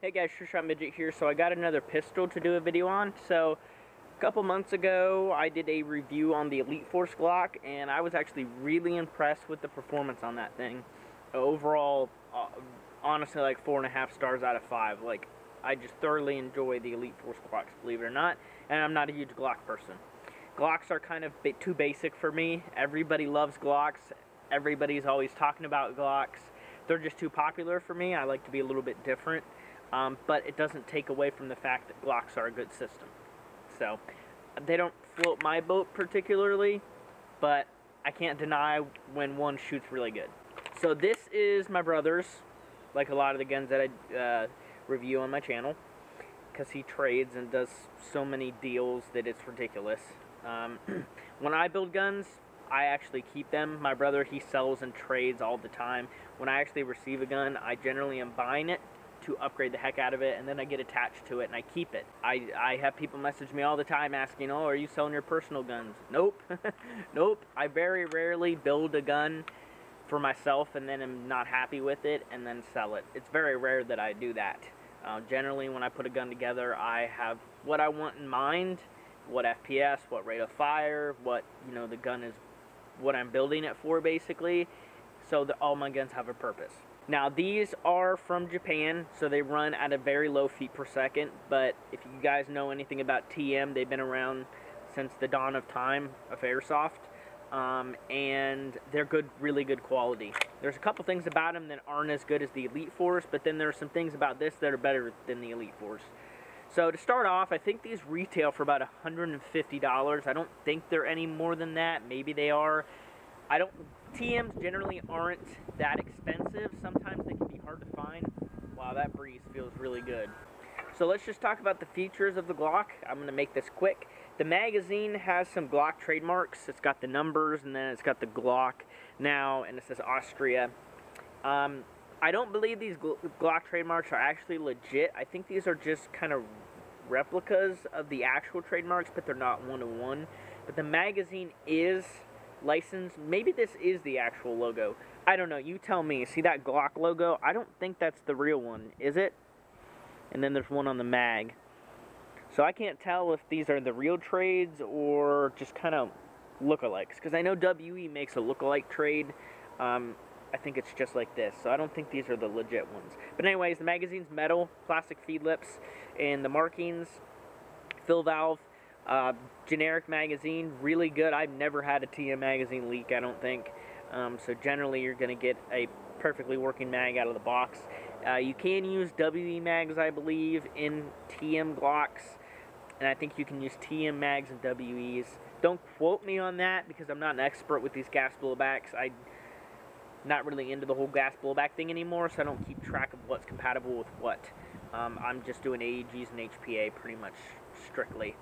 Hey guys, Sure Shot Midget here. So I got another pistol to do a video on. So a couple months ago I did a review on the Elite Force Glock, and I was actually really impressed with the performance on that thing. Overall, honestly, like 4.5 stars out of 5. Like, I just thoroughly enjoy the Elite Force Glocks, believe it or not, and I'm not a huge Glock person. Glocks are kind of too basic for me. Everybody loves Glocks. Everybody's always talking about Glocks. They're just too popular for me. I like to be a little bit different. But it doesn't take away from the fact that Glocks are a good system. So, they don't float my boat particularly, but I can't deny when one shoots really good. So this is my brother's, like a lot of the guns that I review on my channel, because he trades and does so many deals that it's ridiculous. When I build guns, I actually keep them. My brother, he sells and trades all the time. When I actually receive a gun, I generally am buying it to upgrade the heck out of it, and then I get attached to it and I keep it. I have people message me all the time asking, oh, are you selling your personal guns? Nope. Nope. I very rarely build a gun for myself and then am not happy with it and then sell it. It's very rare that I do that. Generally, when I put a gun together, I have what I want in mind, what FPS, what rate of fire, what, you know, the gun is, what I'm building it for, basically, so that all my guns have a purpose. Now, these are from Japan, so they run at a very low feet per second, but if you guys know anything about TM, they've been around since the dawn of time of airsoft, and they're good, really good quality. There's a couple things about them that aren't as good as the Elite Force, but then there are some things about this that are better than the Elite Force. So to start off, I think these retail for about $150. I don't think they're any more than that. Maybe they are. TMs generally aren't that expensive. Sometimes they can be hard to find. Wow, that breeze feels really good. So let's just talk about the features of the Glock. I'm going to make this quick. The magazine has some Glock trademarks. It's got the numbers, and then it's got the Glock now, and it says Austria. I don't believe these Glock trademarks are actually legit. I think these are just kind of replicas of the actual trademarks, but they're not one-to-one. But the magazine is licensed. Maybe this is the actual logo. I don't know. You tell me. See that Glock logo? I don't think that's the real one. Is it? And then there's one on the mag. So I can't tell if these are the real trades or just kind of lookalikes. Because I know WE makes a lookalike trade. I think it's just like this. So I don't think these are the legit ones. But anyways, the magazine's metal, plastic feed lips, and the markings, fill valve. Generic magazine, really good. I've never had a TM magazine leak, I don't think. So generally you're going to get a perfectly working mag out of the box. You can use WE mags, I believe, in TM Glocks, and I think you can use TM mags and WEs. Don't quote me on that because I'm not an expert with these gas blowbacks. I'm not really into the whole gas blowback thing anymore, so I don't keep track of what's compatible with what. I'm just doing AEGs and HPA pretty much strictly.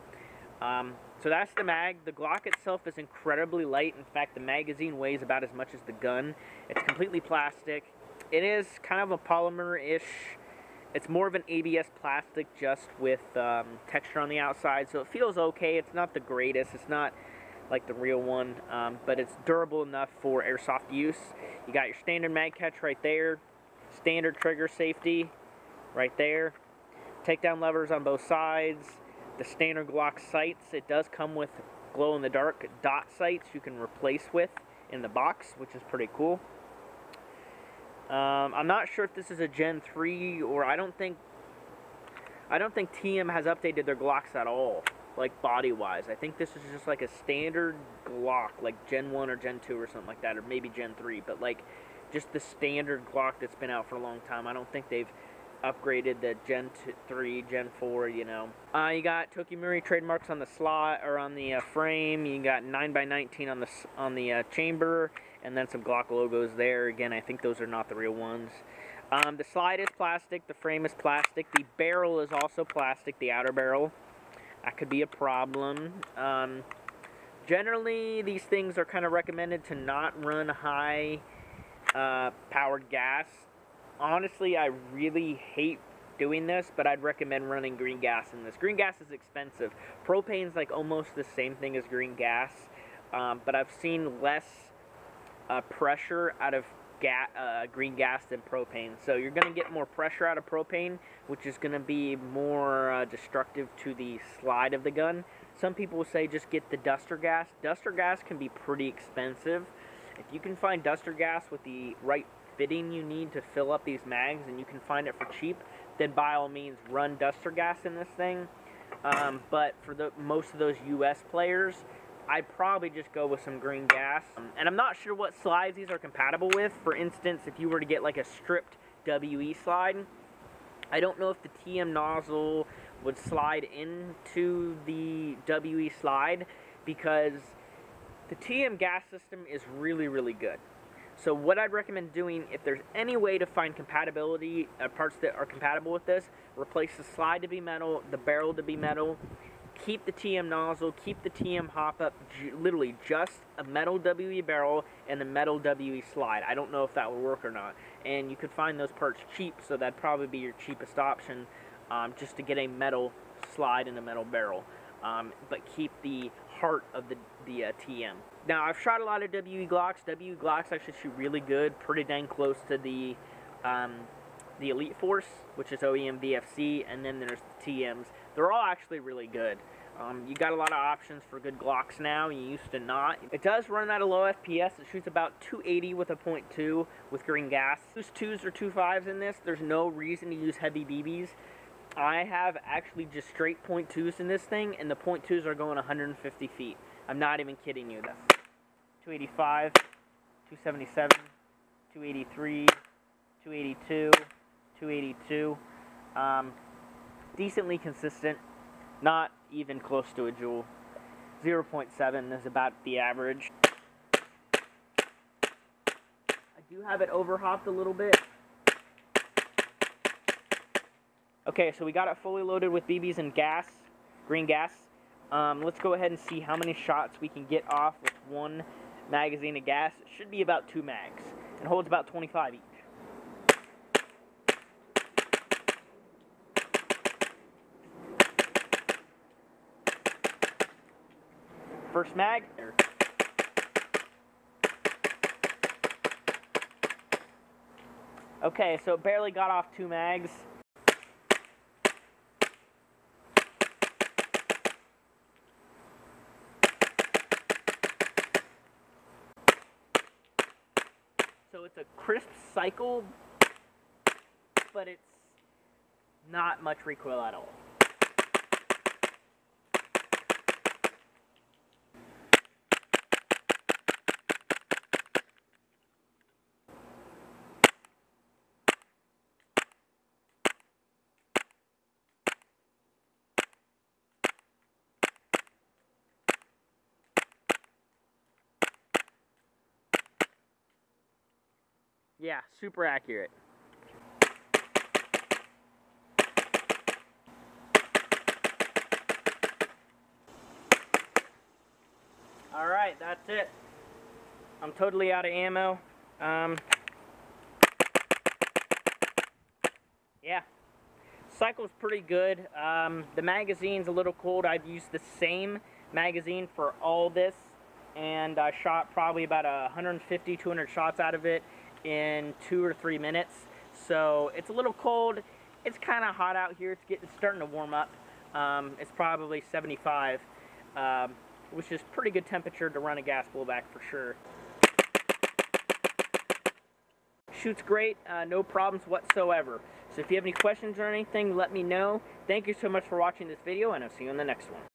So that's the mag. The Glock itself is incredibly light. In fact, the magazine weighs about as much as the gun. It's completely plastic. It is kind of a polymer-ish. It's more of an ABS plastic just with texture on the outside, so it feels okay. It's not the greatest. It's not like the real one, but it's durable enough for airsoft use. You got your standard mag catch right there. Standard trigger safety right there. Takedown levers on both sides. The standard Glock sights, it does come with glow-in-the-dark dot sights you can replace with in the box, which is pretty cool. I'm not sure if this is a Gen 3 or I don't think TM has updated their Glocks at all, like body-wise. I think this is just like a standard Glock, like Gen 1 or Gen 2 or something like that, or maybe Gen 3, but like just the standard Glock that's been out for a long time. I don't think they've upgraded the Gen 3, Gen 4, you know. You got Marui trademarks on the slot or on the frame. You got 9x19 on the chamber, and then some Glock logos there. Again, I think those are not the real ones. The slide is plastic. The frame is plastic. The barrel is also plastic. The outer barrel. That could be a problem. Generally, these things are kind of recommended to not run high powered gas. Honestly, I really hate doing this, but I'd recommend running green gas in this. Green gas is expensive. Propane's like almost the same thing as green gas, but I've seen less pressure out of green gas than propane. So you're going to get more pressure out of propane, which is going to be more destructive to the slide of the gun. Some people will say just get the duster gas. Duster gas can be pretty expensive. If you can find duster gas with the right fitting you need to fill up these mags, and you can find it for cheap, then by all means run duster gas in this thing. But for most of those US players, I'd probably just go with some green gas. And I'm not sure what slides these are compatible with. For instance, if you were to get like a stripped WE slide, I don't know if the TM nozzle would slide into the WE slide, because the TM gas system is really, really good. So what I'd recommend doing, if there's any way to find compatibility, parts that are compatible with this, replace the slide to be metal, the barrel to be metal, keep the TM nozzle, keep the TM hop up, literally just a metal WE barrel and the metal WE slide. I don't know if that will work or not. And you could find those parts cheap, so that'd probably be your cheapest option, just to get a metal slide and a metal barrel. But keep the heart of the TM. Now, I've shot a lot of WE Glocks. WE Glocks actually shoot really good, pretty dang close to the Elite Force, which is OEM VFC, and then there's the TMs. They're all actually really good. You got a lot of options for good Glocks now. You used to not. It does run at a low FPS. It shoots about 280 with a .2 with green gas. Use 2s or 2.5s in this. There's no reason to use heavy BBs. I have actually just straight .2s in this thing, and the .2s are going 150 feet. I'm not even kidding you. That's 285, 277, 283, 282, 282. Decently consistent, not even close to a joule. 0.7 is about the average. I do have it overhopped a little bit. Okay, so we got it fully loaded with BBs and gas, green gas. Let's go ahead and see how many shots we can get off with one magazine of gas. It should be about 2 mags. It holds about 25 each. First mag. Okay, so it barely got off 2 mags. So it's a crisp cycle, but it's not much recoil at all. Yeah, super accurate. Alright, that's it. I'm totally out of ammo. Yeah. Cycle's pretty good. The magazine's a little cold. I've used the same magazine for all this, and I shot probably about 150, 200 shots out of it in 2 or 3 minutes. So it's a little cold. It's kind of hot out here. It's starting to warm up. It's probably 75, which is pretty good temperature to run a gas blowback for sure. Shoots great, no problems whatsoever. So if you have any questions or anything, let me know. Thank you so much for watching this video, and I'll see you in the next one.